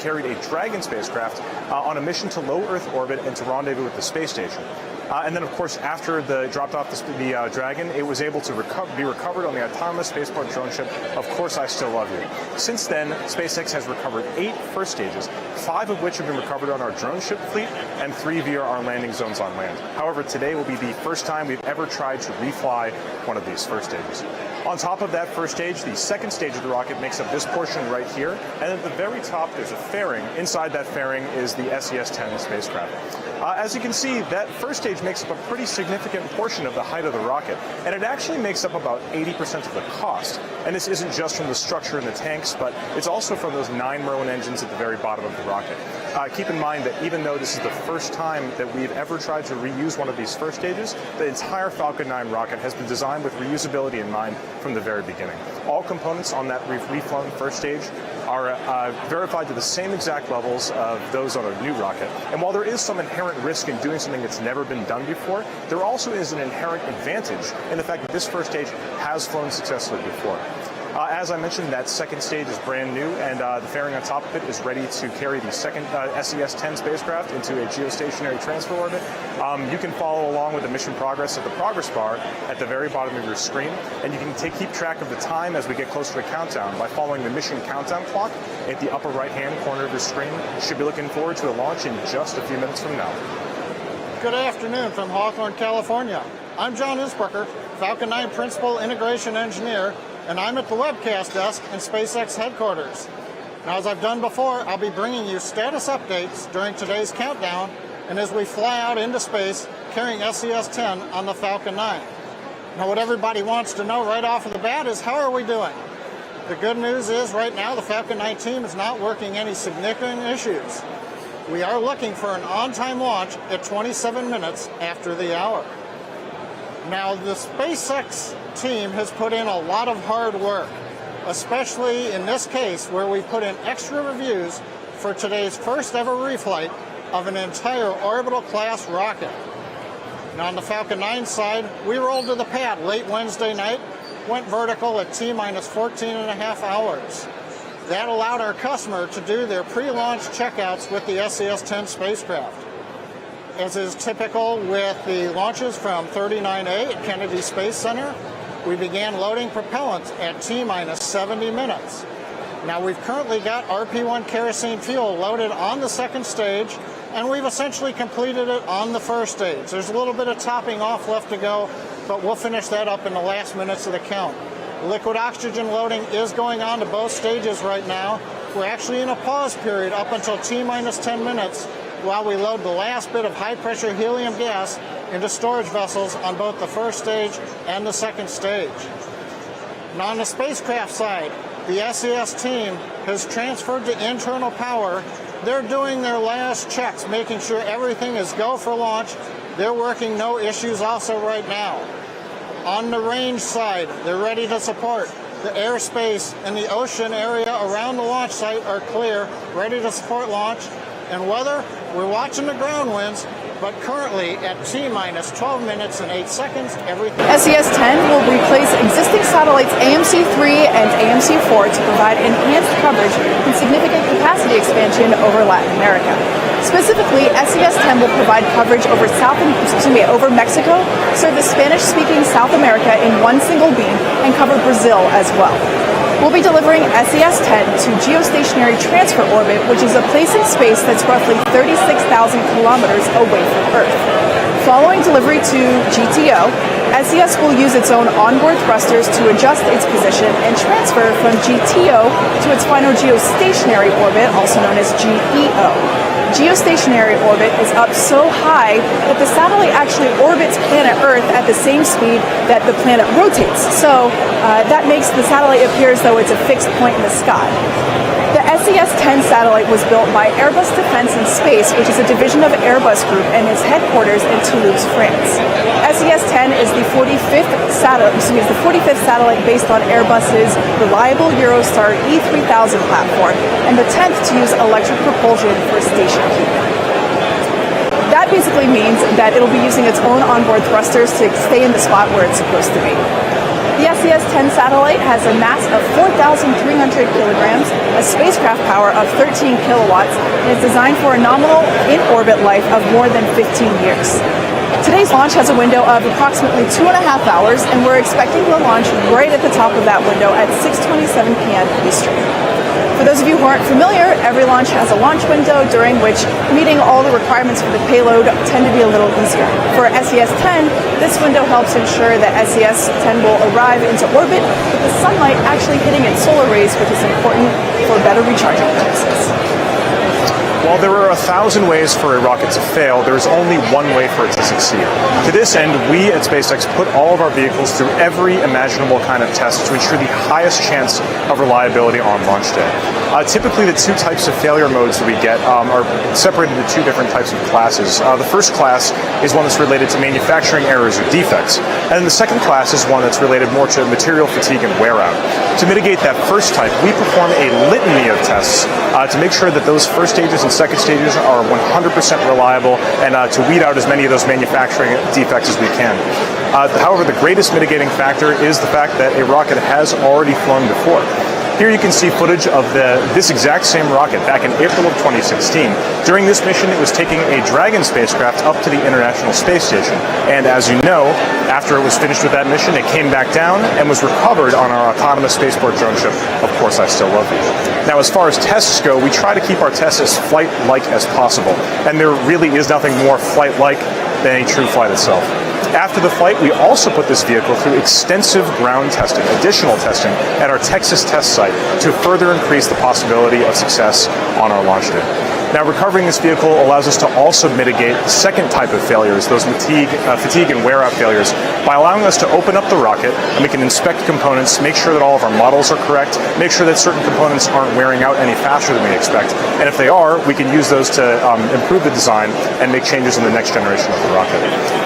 carried a Dragon spacecraft on a mission to low Earth orbit and to rendezvous with the space station. And then, of course, after the dropped off the Dragon, it was able to be recovered on the autonomous spaceport drone ship, Of Course I Still Love You. Since then, SpaceX has recovered 8 first stages, 5 of which have been recovered on our drone ship fleet, and 3 via our landing zones on land. However, today will be the first time we've ever tried to refly one of these first stages. On top of that first stage, the second stage of the rocket makes up this portion right here, and at the very top there's a fairing. Inside that fairing is the SES-10 spacecraft. As you can see, that first stage makes up a pretty significant portion of the height of the rocket, and it actually makes up about 80% of the cost. And this isn't just from the structure and the tanks, but it's also from those 9 Merlin engines at the very bottom of the rocket. Keep in mind that even though this is the first time that we've ever tried to reuse one of these first stages, the entire Falcon 9 rocket has been designed with reusability in mind from the very beginning. All components on that reflown first stage are verified to the same exact levels of those on a new rocket. And while there is some inherent risk in doing something that's never been done before, there also is an inherent advantage in the fact that this first stage has flown successfully before. As I mentioned, that second stage is brand new, and the fairing on top of it is ready to carry the second SES-10 spacecraft into a geostationary transfer orbit. You can follow along with the mission progress at the progress bar at the very bottom of your screen, and you can keep track of the time as we get closer to countdown by following the mission countdown clock at the upper right-hand corner of your screen. You should be looking forward to a launch in just a few minutes from now. Good afternoon from Hawthorne, California. I'm John Innsbrucker, Falcon 9 Principal Integration Engineer, and I'm at the webcast desk in SpaceX headquarters. Now, as I've done before, I'll be bringing you status updates during today's countdown and as we fly out into space carrying SES-10 on the Falcon 9. Now, what everybody wants to know right off of the bat is, how are we doing? The good news is right now the Falcon 9 team is not working any significant issues. We are looking for an on-time launch at 27 minutes after the hour. Now, the SpaceX team has put in a lot of hard work, especially in this case where we put in extra reviews for today's first ever reflight of an entire orbital class rocket. Now, on the Falcon 9 side, we rolled to the pad late Wednesday night, went vertical at T-minus 14.5 hours. That allowed our customer to do their pre-launch checkouts with the SES-10 spacecraft. As is typical with the launches from 39A at Kennedy Space Center, we began loading propellant at T-minus 70 minutes. Now, we've currently got RP-1 kerosene fuel loaded on the second stage, and we've essentially completed it on the first stage. There's a little bit of topping off left to go, but we'll finish that up in the last minutes of the count. Liquid oxygen loading is going on to both stages right now. We're actually in a pause period up until T-minus 10 minutes while we load the last bit of high-pressure helium gas into storage vessels on both the first stage and the second stage. Now, on the spacecraft side, the SES team has transferred to internal power. They're doing their last checks, making sure everything is go for launch. They're working no issues also right now. On the range side, they're ready to support. The airspace and the ocean area around the launch site are clear, ready to support launch. And weather, we're watching the ground winds, but currently at T-minus 12 minutes and 8 seconds, everything... SES-10 will replace existing satellites AMC-3 and AMC-4 to provide enhanced coverage and significant capacity expansion over Latin America. Specifically, SES-10 will provide coverage over over Mexico, serve the Spanish-speaking South America in one single beam, and cover Brazil as well. We'll be delivering SES-10 to geostationary transfer orbit, which is a place in space that's roughly 36,000 kilometers away from Earth. Following delivery to GTO, SES will use its own onboard thrusters to adjust its position and transfer from GTO to its final geostationary orbit, also known as GEO. Geostationary orbit is up so high that the satellite actually orbits planet Earth at the same speed that the planet rotates. So that makes the satellite appear as though it's a fixed point in the sky. The SES-10 satellite was built by Airbus Defence and Space, which is a division of Airbus Group, and its headquarters in Toulouse, France. SES-10 is the 45th satellite based on Airbus's reliable Eurostar E3000 platform, and the 10th to use electric propulsion for station keeping. That basically means that it'll be using its own onboard thrusters to stay in the spot where it's supposed to be. The SES-10 satellite has a mass of 4,300 kilograms, a spacecraft power of 13 kilowatts, and is designed for a nominal in-orbit life of more than 15 years. Today's launch has a window of approximately 2.5 hours, and we're expecting the launch right at the top of that window at 6:27 p.m. Eastern. For those of you who aren't familiar, every launch has a launch window during which meeting all the requirements for the payload tend to be a little easier. For SES-10, this window helps ensure that SES-10 will arrive into orbit with the sunlight actually hitting its solar rays, which is important for better recharging purposes. While there are 1,000 ways for a rocket to fail, there is only one way for it to succeed. To this end, we at SpaceX put all of our vehicles through every imaginable kind of test to ensure the highest chance of reliability on launch day. Typically, the two types of failure modes that we get are separated into two different types of classes. The first class is one that's related to manufacturing errors or defects, and the second class is one that's related more to material fatigue and wear out. To mitigate that first type, we perform a litany of tests to make sure that those first stages and second stages are 100% reliable and to weed out as many of those manufacturing defects as we can. However, the greatest mitigating factor is the fact that a rocket has already flown before. Here you can see footage of this exact same rocket back in April of 2016. During this mission, it was taking a Dragon spacecraft up to the International Space Station. And as you know, after it was finished with that mission, it came back down and was recovered on our autonomous spaceport drone ship, Of Course I Still Love You. Now, as far as tests go, we try to keep our tests as flight-like as possible. And there really is nothing more flight-like than a true flight itself. After the flight, we also put this vehicle through extensive ground testing, additional testing, at our Texas test site to further increase the possibility of success on our launch day. Now, recovering this vehicle allows us to also mitigate the second type of failures, those fatigue and wear-out failures, by allowing us to open up the rocket and we can inspect components, make sure that all of our models are correct, make sure that certain components aren't wearing out any faster than we expect, and if they are, we can use those to improve the design and make changes in the next generation of the rocket.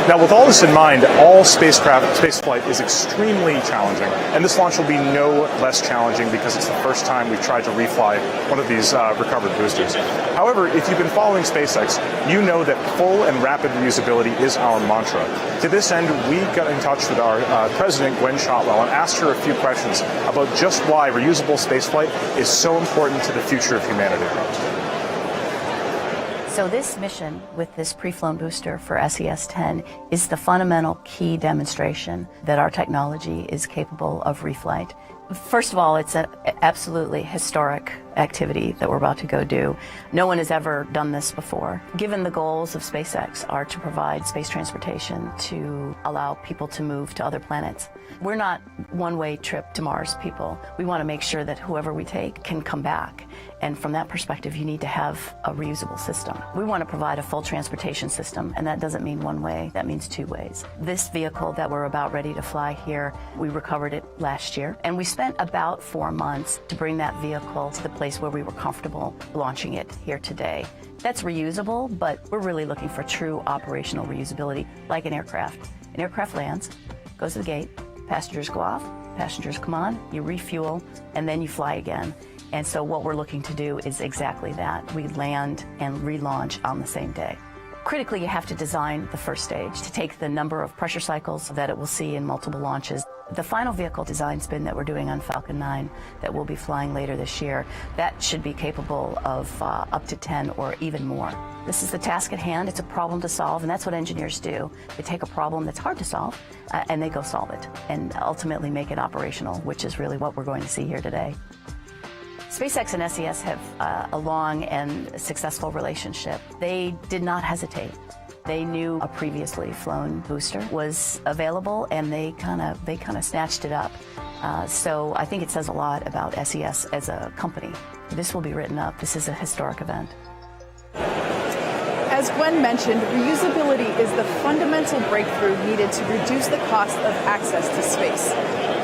Now, with all this in mind, all spaceflight is extremely challenging, and this launch will be no less challenging because it's the first time we've tried to refly one of these recovered boosters. However, if you've been following SpaceX, you know that full and rapid reusability is our mantra. To this end, we got in touch with our president, Gwen Shotwell, and asked her a few questions about just why reusable spaceflight is so important to the future of humanity. So this mission with this pre-flown booster for SES-10 is the fundamental key demonstration that our technology is capable of reflight. First of all, it's an absolutely historic activity that we're about to go do. No one has ever done this before. Given the goals of SpaceX are to provide space transportation to allow people to move to other planets. We're not one-way trip to Mars people. We want to make sure that whoever we take can come back. And from that perspective, you need to have a reusable system. We want to provide a full transportation system, and that doesn't mean one way, that means two ways. This vehicle that we're about ready to fly here, we recovered it last year, and we spent about 4 months to bring that vehicle to the place where we were comfortable launching it here today. That's reusable, but we're really looking for true operational reusability, like an aircraft. An aircraft lands, goes to the gate, passengers go off, passengers come on, you refuel, and then you fly again. And so what we're looking to do is exactly that. We land and relaunch on the same day. Critically, you have to design the first stage to take the number of pressure cycles that it will see in multiple launches. The final vehicle design spin that we're doing on Falcon 9 that we'll be flying later this year, that should be capable of up to 10 or even more. This is the task at hand. It's a problem to solve, and that's what engineers do. They take a problem that's hard to solve, and they go solve it, and ultimately make it operational, which is really what we're going to see here today. SpaceX and SES have a long and successful relationship. They did not hesitate. They knew a previously flown booster was available, and they kind of snatched it up. So I think it says a lot about SES as a company. This will be written up. This is a historic event. As Gwen mentioned, reusability is the fundamental breakthrough needed to reduce the cost of access to space.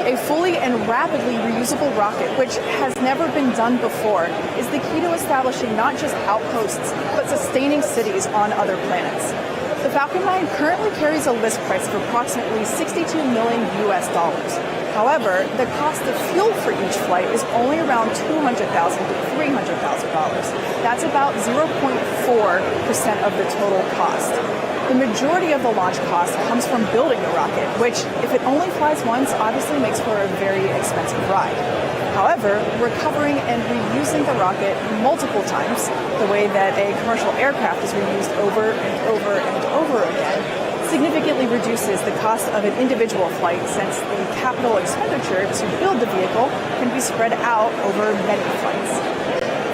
A fully and rapidly reusable rocket, which has never been done before, is the key to establishing not just outposts, but sustaining cities on other planets. The Falcon 9 currently carries a list price of approximately $62 million US. However, the cost of fuel for each flight is only around $200,000 to $300,000. That's about 0.4% of the total cost. The majority of the launch cost comes from building the rocket, which, if it only flies once, obviously makes for a very expensive ride. However, recovering and reusing the rocket multiple times, the way that a commercial aircraft is reused over and over and over again, significantly reduces the cost of an individual flight, since the capital expenditure to build the vehicle can be spread out over many flights.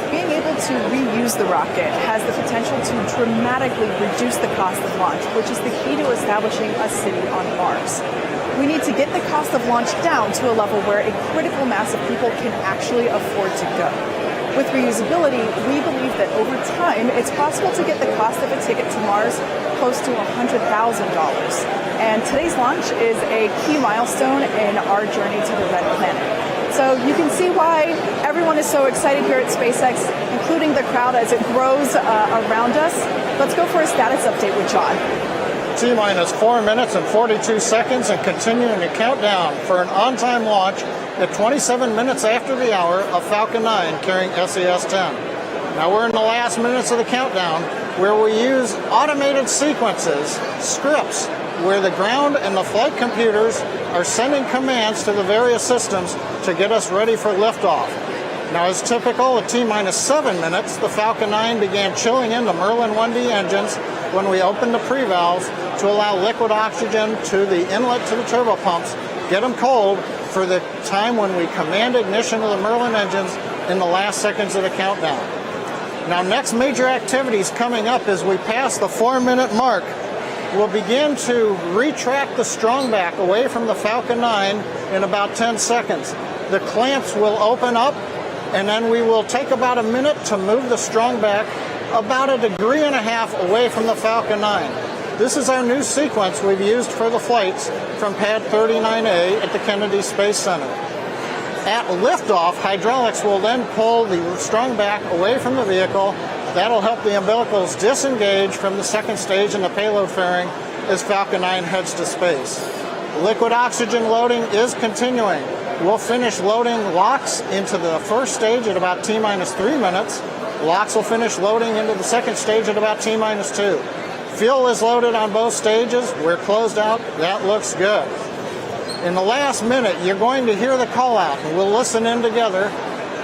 Being able to reuse the rocket has the potential to dramatically reduce the cost of launch, which is the key to establishing a city on Mars. We need to get the cost of launch down to a level where a critical mass of people can actually afford to go. With reusability, we believe that over time, it's possible to get the cost of a ticket to Mars close to $100,000. And today's launch is a key milestone in our journey to the Red Planet. So you can see why everyone is so excited here at SpaceX, including the crowd as it grows around us. Let's go for a status update with John. T-minus 4 minutes and 42 seconds and continuing to count down for an on-time launch at 27 minutes after the hour of Falcon 9 carrying SES-10. Now we're in the last minutes of the countdown, where we use automated sequences, scripts, where the ground and the flight computers are sending commands to the various systems to get us ready for liftoff. Now, as typical, at T-minus 7 minutes, the Falcon 9 began chilling in the Merlin 1D engines when we opened the pre-valves to allow liquid oxygen to the inlet to the turbopumps, get them cold for the time when we command ignition of the Merlin engines in the last seconds of the countdown. Now, next major activities coming up as we pass the 4-minute mark. We'll begin to retract the strongback away from the Falcon 9 in about 10 seconds. The clamps will open up, and then we will take about a minute to move the strongback about 1.5 degrees away from the Falcon 9. This is our new sequence we've used for the flights from Pad 39A at the Kennedy Space Center. At liftoff, hydraulics will then pull the strongback away from the vehicle. That'll help the umbilicals disengage from the second stage in the payload fairing as Falcon 9 heads to space. Liquid oxygen loading is continuing. We'll finish loading LOX into the first stage at about T-minus 3 minutes. LOX will finish loading into the second stage at about T-minus 2. Fuel is loaded on both stages. We're closed out. That looks good. In the last minute, you're going to hear the call out, and we'll listen in together.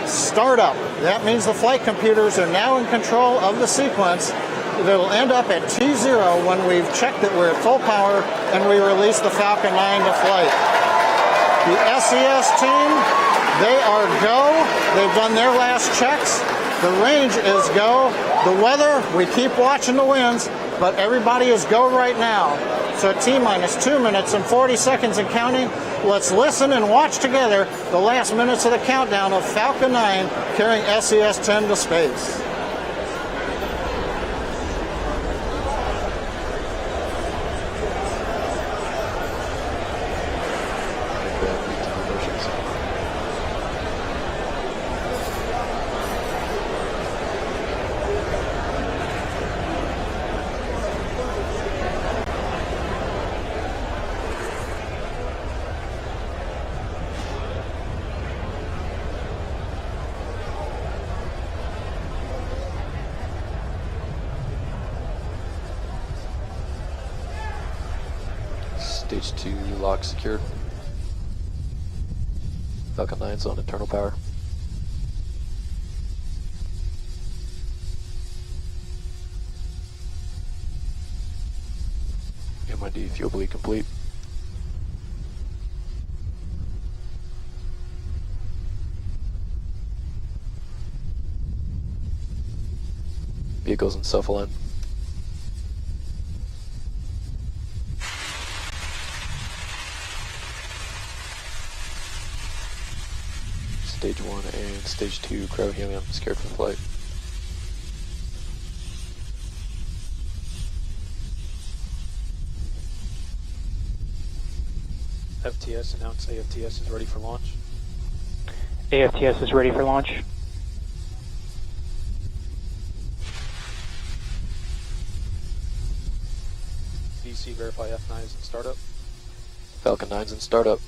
Startup. That means the flight computers are now in control of the sequence. It'll end up at T0 when we've checked that we're at full power and we release the Falcon 9 to flight. The SES team, they are go. They've done their last checks. The range is go. The weather, we keep watching the winds, but everybody is go right now. So T-minus 2 minutes and 40 seconds and counting. Let's listen and watch together the last minutes of the countdown of Falcon 9 carrying SES-10 to space. Stage 2 lock secured. Falcon 9's on internal power. MID fuel bleed complete. Vehicles in self-align. Stage 1 and Stage 2 cryo helium secured for flight. FTS announced AFTS is ready for launch. AFTS is ready for launch. VC verify F9 is in startup. Falcon 9's in startup.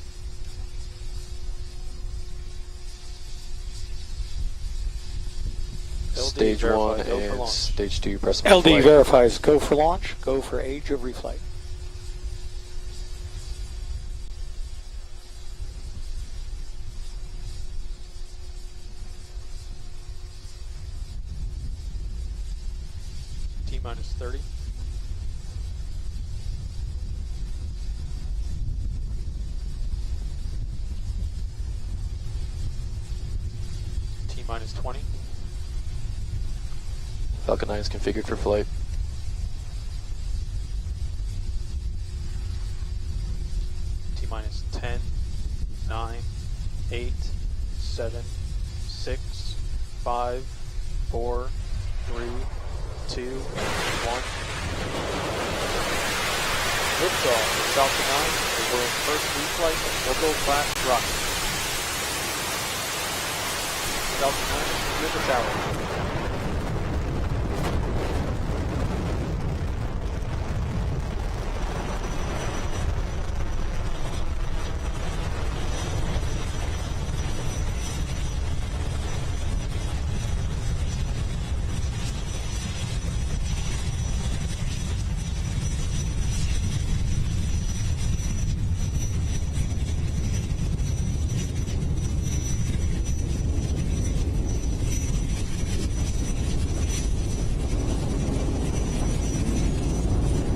LD Stage 1 verify, go for and launch. Stage 2 press LD flight. verifies go for launch, go for age of reflight. T-minus 30. T-minus 20. Falcon 9 is configured for flight. T-minus 10, 9, 8, 7, 6, 5, 4, 3, 2, 1. Liftoff of Falcon 9, the world's first reflight of orbital class rocket. Falcon 9 is clear the tower.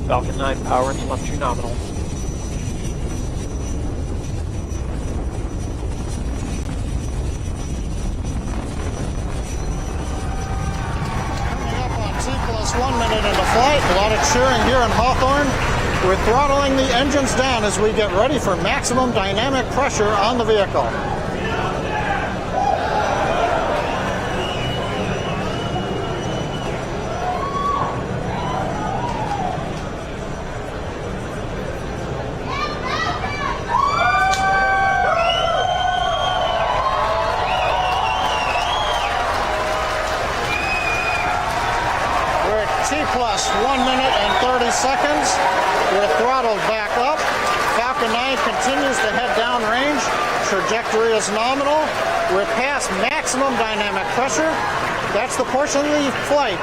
Falcon 9 power and telemetry nominal. Coming up on T+1 minute into flight, a lot of cheering here in Hawthorne. We're throttling the engines down as we get ready for maximum dynamic pressure on the vehicle. T+1 minute and 30 seconds. We're throttled back up. Falcon 9 continues to head downrange. Trajectory is nominal. We're past maximum dynamic pressure. That's the portion of the flight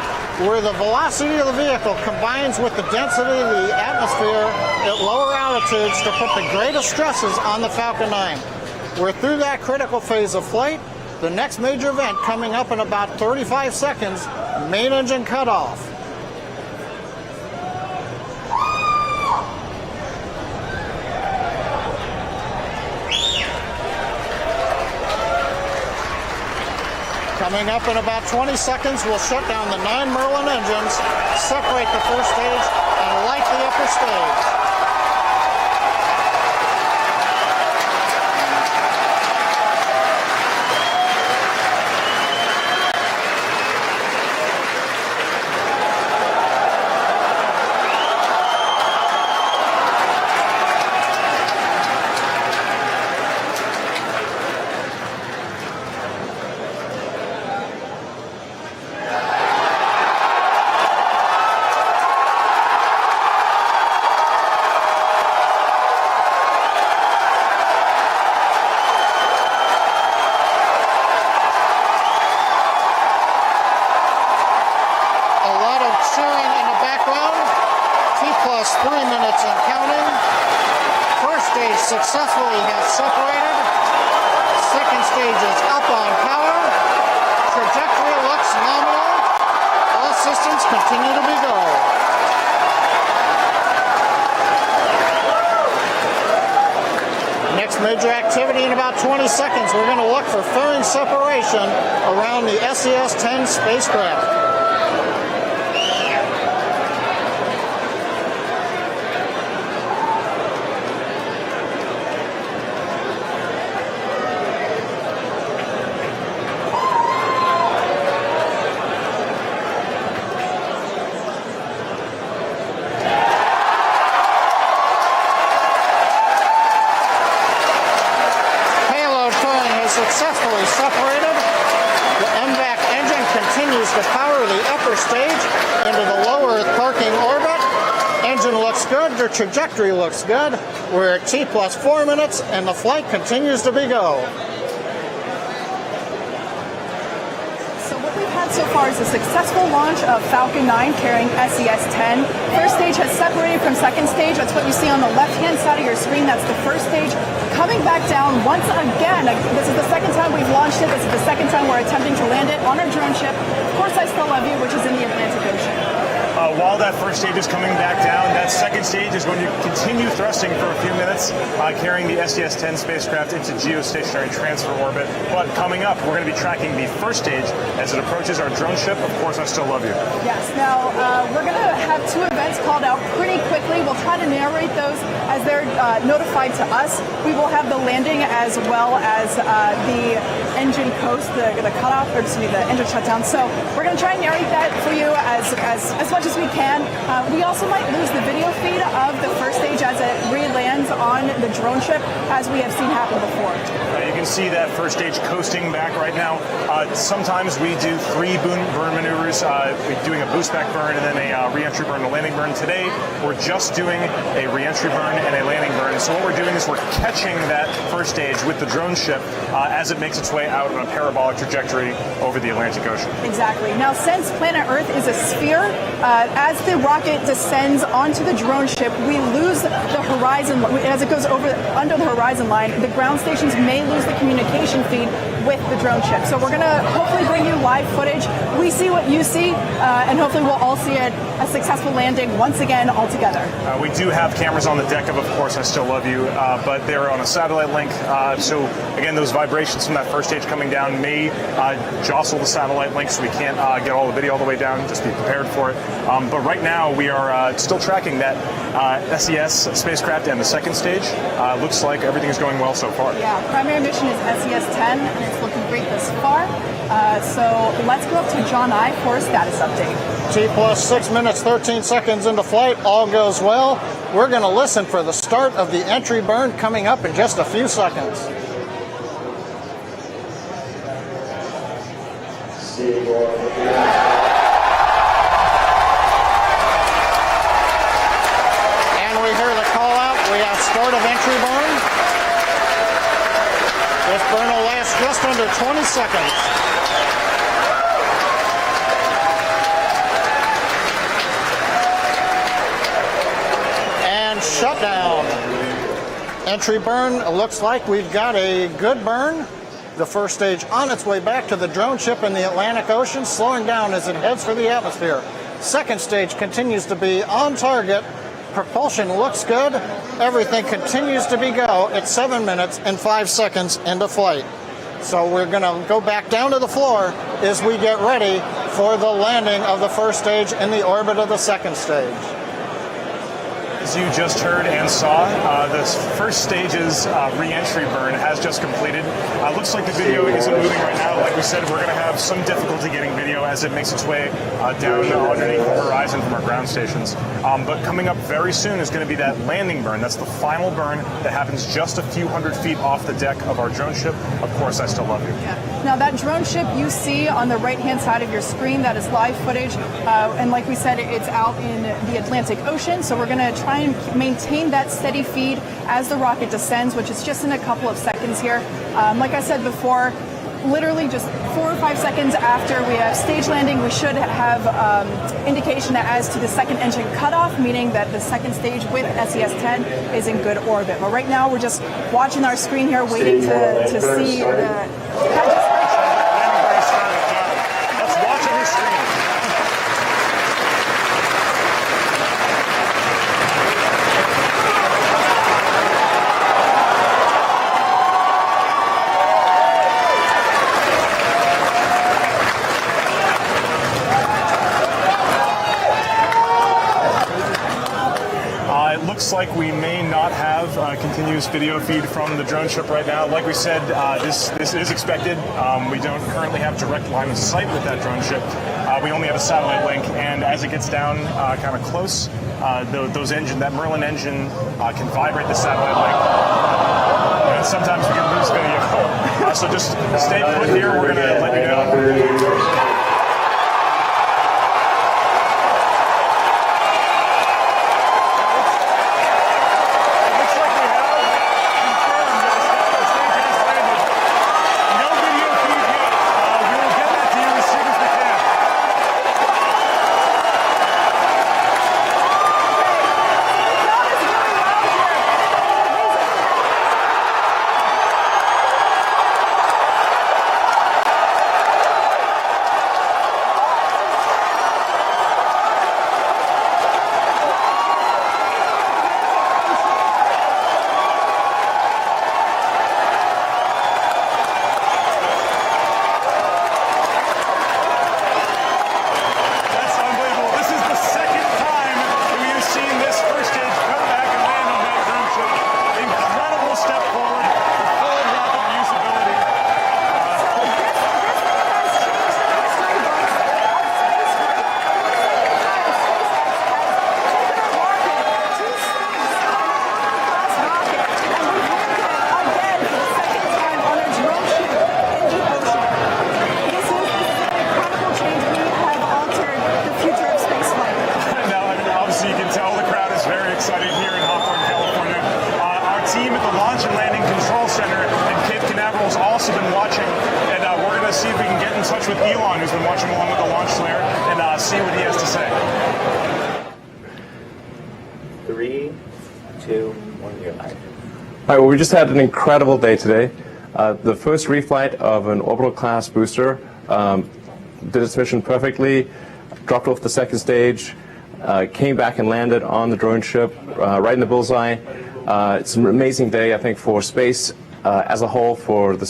where the velocity of the vehicle combines with the density of the atmosphere at lower altitudes to put the greatest stresses on the Falcon 9. We're through that critical phase of flight. The next major event coming up in about 35 seconds, main engine cutoff. Coming up in about 20 seconds, we'll shut down the 9 Merlin engines, separate the first stage, and light the upper stage. Successfully has separated. Second stage is up on power. Trajectory looks nominal. All systems continue to be go. Next major activity in about 20 seconds. We're going to look for fairing separation around the SES-10 spacecraft. Successfully separated. The MVAC engine continues to power the upper stage into the low Earth parking orbit. Engine looks good, the trajectory looks good. We're at T+4 minutes and the flight continues to be go. So what we've had so far is a successful launch of Falcon 9 carrying SES-10. First stage has separated from second stage. That's what you see on the left-hand side of your screen. That's the first stage. Coming back down once again. This is the second time we've launched it. This is the second time we're attempting to land it on our drone ship. Of course, I Still Love You, which is in the Atlantic Ocean. While that first stage is coming back down, that second stage is going to continue thrusting for a few minutes, carrying the SES-10 spacecraft into geostationary transfer orbit. But coming up, we're going to be tracking the first stage as it approaches our drone ship. Of course, I Still Love You. Yes. Now, we're going to have two events called out pretty quickly. We'll try to narrate those as they're notified to us. We will have the landing as well as the engine coast, the cutoff, or excuse me, the engine shutdown. So we're going to try and narrate that for you as much as we can. We also might lose the video feed of the first stage as it re-lands on the drone ship, as we have seen happen before. You can see that first stage coasting back right now. Sometimes we do 3 burn maneuvers. We're doing a boost back burn and then a re-entry burn and a landing burn. Today, we're just doing a re-entry burn and a landing burn. So what we're doing is we're catching that first stage with the drone ship as it makes its way out on a parabolic trajectory over the Atlantic Ocean. Exactly. Now, since planet Earth is a sphere, as the rocket descends onto the drone ship, we lose the horizon. As it goes under the horizon line, the ground stations may lose the communication feed with the drone ship. So we're going to hopefully bring you live footage. We see what you see, and hopefully we'll all see a successful landing once again all together. We do have cameras on the deck of course, I Still Love You, but they're on a satellite link. So again, those vibrations from that first stage coming down may jostle the satellite link, so we can't get all the video all the way down. Just be prepared for it. But right now, we are still tracking that SES spacecraft and the second stage. Looks like everything is going well so far. Yeah, primary mission is SES-10, and it's looking great thus far. So let's go up to John I for a status update. T plus 6 minutes, 13 seconds into flight. All goes well. We're going to listen for the start of the entry burn coming up in just a few seconds. And we hear the call out. We have start of entry burn. This burn will last just under 20 seconds. And shutdown. Entry burn. Looks like we've got a good burn. The first stage on its way back to the drone ship in the Atlantic Ocean, slowing down as it heads for the atmosphere. Second stage continues to be on target. Propulsion looks good. Everything continues to be go. It's 7 minutes and 5 seconds into flight. So we're going to go back down to the floor as we get ready for the landing of the first stage in the orbit of the second stage. As you just heard and saw, this first stage's re-entry burn has just completed. Looks like the video isn't moving right now. Like we said, we're going to have some difficulty getting video as it makes its way down underneath the horizon from our ground stations. But coming up very soon is going to be that landing burn. That's the final burn that happens just a few hundred feet off the deck of our drone ship. Of course, I Still Love You. Yeah. Now, that drone ship you see on the right-hand side of your screen, that is live footage. And like we said, it's out in the Atlantic Ocean. So we're going to try and maintain that steady feed as the rocket descends, which is just in a couple of seconds here. Like I said before, literally just 4 or 5 seconds after we have stage landing, we should have indication as to the second engine cutoff, meaning that the second stage with SES-10 is in good orbit. But right now, we're just watching our screen here, waiting to see the... Let's watch on your screen. Looks like we may not have a continuous video feed from the drone ship right now. Like we said, this is expected. We don't currently have direct line of sight with that drone ship. We only have a satellite link, and as it gets down kind of close, that Merlin engine can vibrate the satellite link. And sometimes we can lose video. So just stay put here. We're going to let you know. Launch and Landing Control Center in Cape Canaveral has also been watching, and we're going to see if we can get in touch with Elon, who's been watching along with the launch flare, and see what he has to say. 3, 2, 1, you're live. All right, well, we just had an incredible day today. The first reflight of an orbital class booster did its mission perfectly, dropped off the second stage, came back and landed on the drone ship right in the bullseye. It's an amazing day, I think, for space as a whole, for the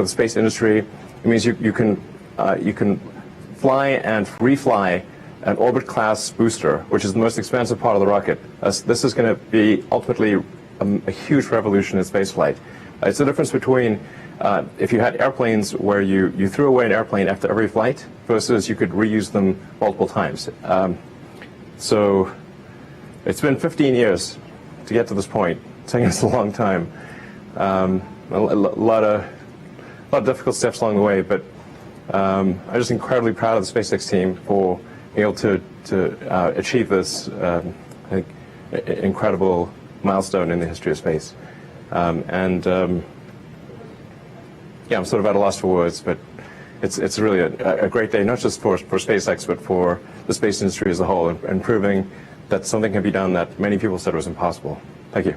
space industry. It means you can fly and refly an orbit class booster, which is the most expensive part of the rocket. This is going to be ultimately a huge revolution in spaceflight. It's the difference between if you had airplanes where you threw away an airplane after every flight versus you could reuse them multiple times. So it's been 15 years to get to this point. It's taken us a long time. A lot of difficult steps along the way, but I'm just incredibly proud of the SpaceX team for being able to achieve this I think, incredible milestone in the history of space. Yeah, I'm sort of at a loss for words, but it's really a great day, not just for SpaceX, but for the space industry as a whole, and proving that something can be done that many people said was impossible. Thank you.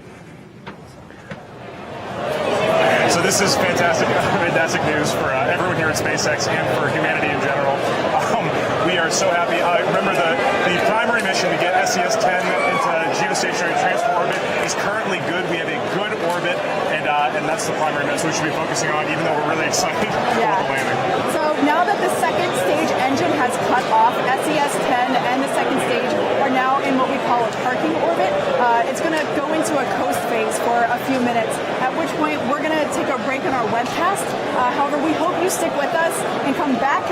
So this is fantastic news for everyone here at SpaceX and for humanity in general. We are so happy. Remember, the primary mission to get SES-10 into geostationary transfer orbit is currently good. We have a good orbit, and that's the primary mission we should be focusing on, even though we're really excited for the landing. So now that the second stage engine has cut off, SES-10 and the second stage are now in what we call a parking orbit. It's going to go into a coast phase for a few minutes, at which point we're going to take a break in our webcast. However, we hope you stick with us and come back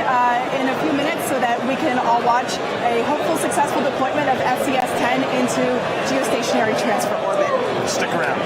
in a few minutes so that we can all watch a hopeful successful deployment of SES-10 into geostationary transfer orbit. Stick around.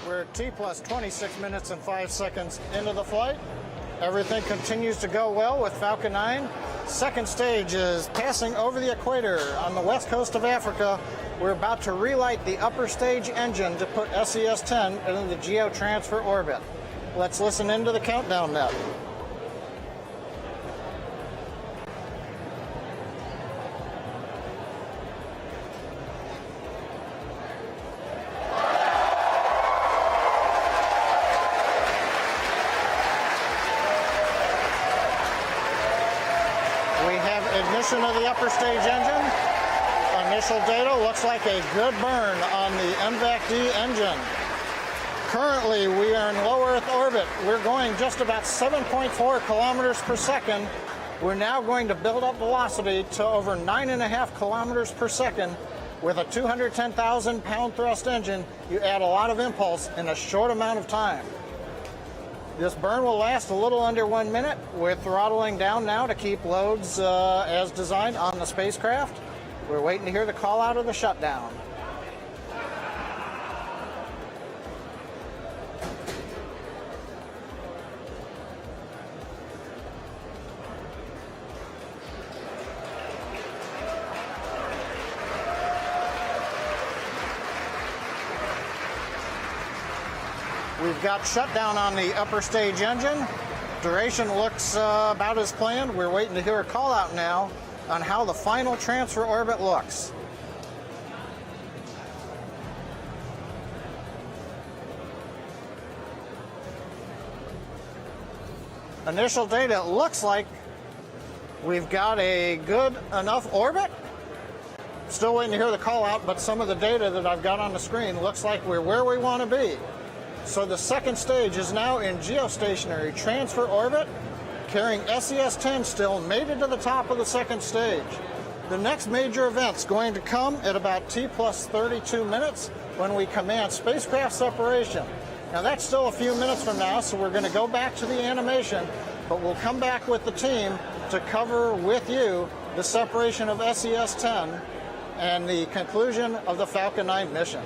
We're T plus 26 minutes and 5 seconds into the flight. Everything continues to go well with Falcon 9. Second stage is passing over the equator on the west coast of Africa. We're about to relight the upper stage engine to put SES-10 into the geotransfer orbit. Let's listen into the countdown now. We have ignition of the upper stage engine. Initial data looks like a good burn on the MVAC-D engine. Currently, we are in low Earth orbit. We're going just about 7.4 kilometers per second. We're now going to build up velocity to over 9.5 kilometers per second. With a 210,000 pound thrust engine, you add a lot of impulse in a short amount of time. This burn will last a little under 1 minute. We're throttling down now to keep loads as designed on the spacecraft. We're waiting to hear the call out of the shutdown. We've got shutdown on the upper stage engine. Duration looks about as planned. We're waiting to hear a call out now on how the final transfer orbit looks. Initial data looks like we've got a good enough orbit. Still waiting to hear the call out, but some of the data that I've got on the screen looks like we're where we want to be. So the second stage is now in geostationary transfer orbit, carrying SES-10 still made it to the top of the second stage. The next major event's going to come at about T plus 32 minutes when we command spacecraft separation. Now that's still a few minutes from now, so we're going to go back to the animation, but we'll come back with the team to cover with you the separation of SES-10 and the conclusion of the Falcon 9 mission.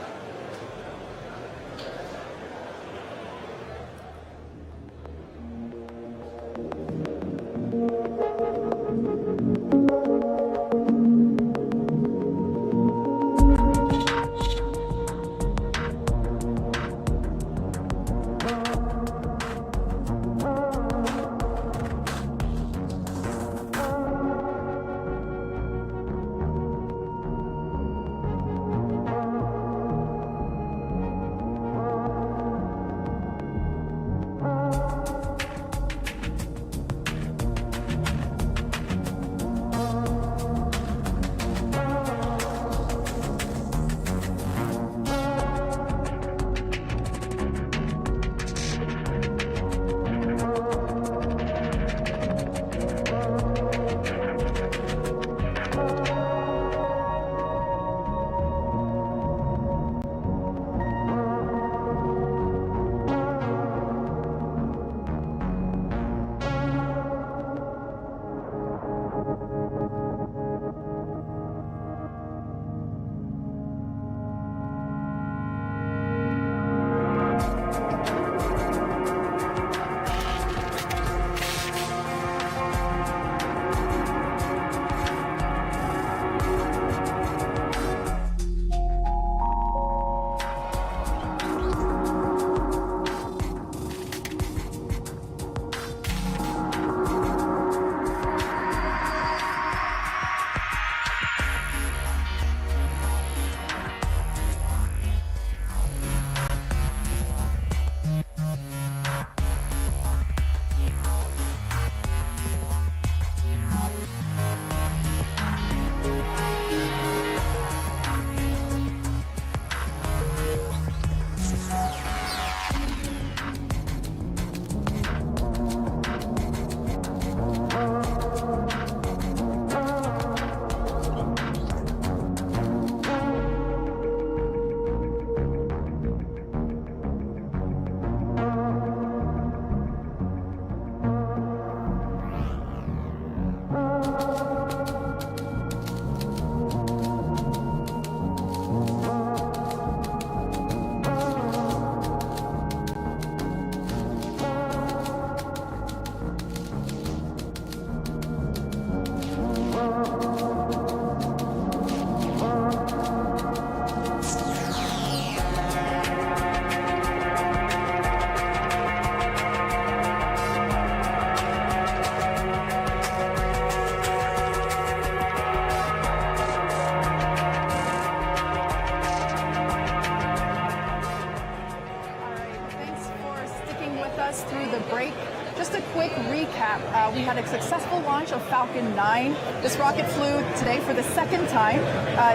we had a successful launch of Falcon 9. This rocket flew today for the second time.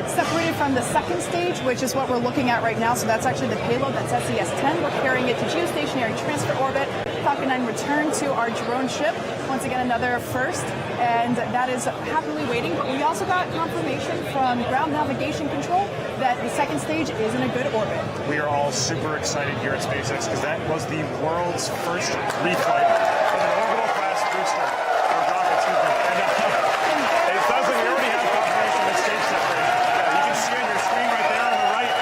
It's separated from the second stage, which is what we're looking at right now. So that's actually the payload. That's SES-10. We're carrying it to geostationary transfer orbit. Falcon 9 returned to our drone ship. Once again, another first, and that is happily waiting. But we also got confirmation from ground navigation control that the second stage is in a good orbit. We are all super excited here at SpaceX because that was the world's first reflight of an orbital class booster. Or rocket, excuse me. And it sounds like we already have confirmation of stage separation. You can see on your screen right there on the right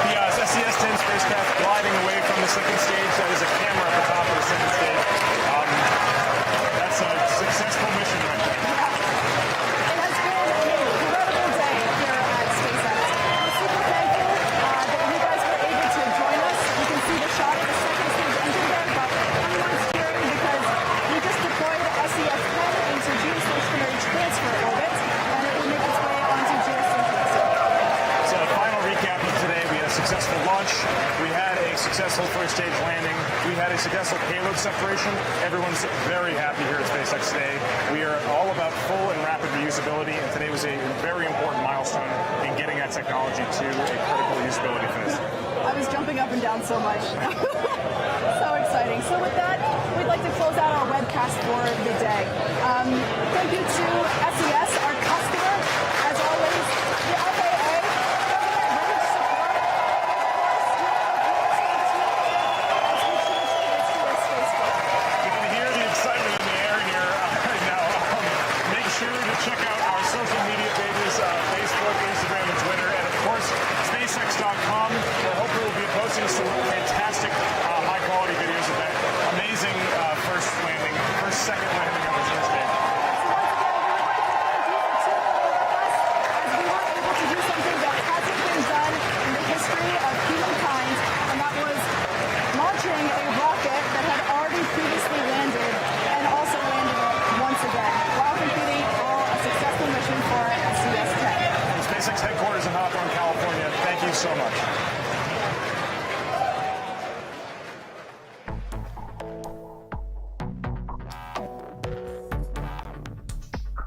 the SES-10 spacecraft gliding away from the second stage. That is a camera at the top of the second stage. That's a successful mission right there. It has been an incredible day here at SpaceX. We're super thankful that you guys were able to join us. You can see the shot of the second stage engine there, but everyone's cheering because we just deployed SES-10 into geostationary transfer orbit, and it will make its way onto geosynchronous. So a final recap of today, we had a successful launch, we had a successful first stage landing, we had a successful payload separation. Everyone's very happy here at SpaceX today. We are all about full and rapid reusability, and today was a very important milestone in getting that technology to a critical usability phase. I was jumping up and down so much. So exciting. So with that, we'd like to close out our webcast for the day. Thank you to SES, our customer, as always, the FAA, government support, You can hear the excitement in the air here right now. Make sure to check out our social media pages, Facebook, Instagram, and Twitter, and of course, SpaceX.com, where hopefully we'll be posting some fantastic high-quality videos of that amazing second landing on the first day. SpaceX headquarters in Hawthorne, California. Thank you so much.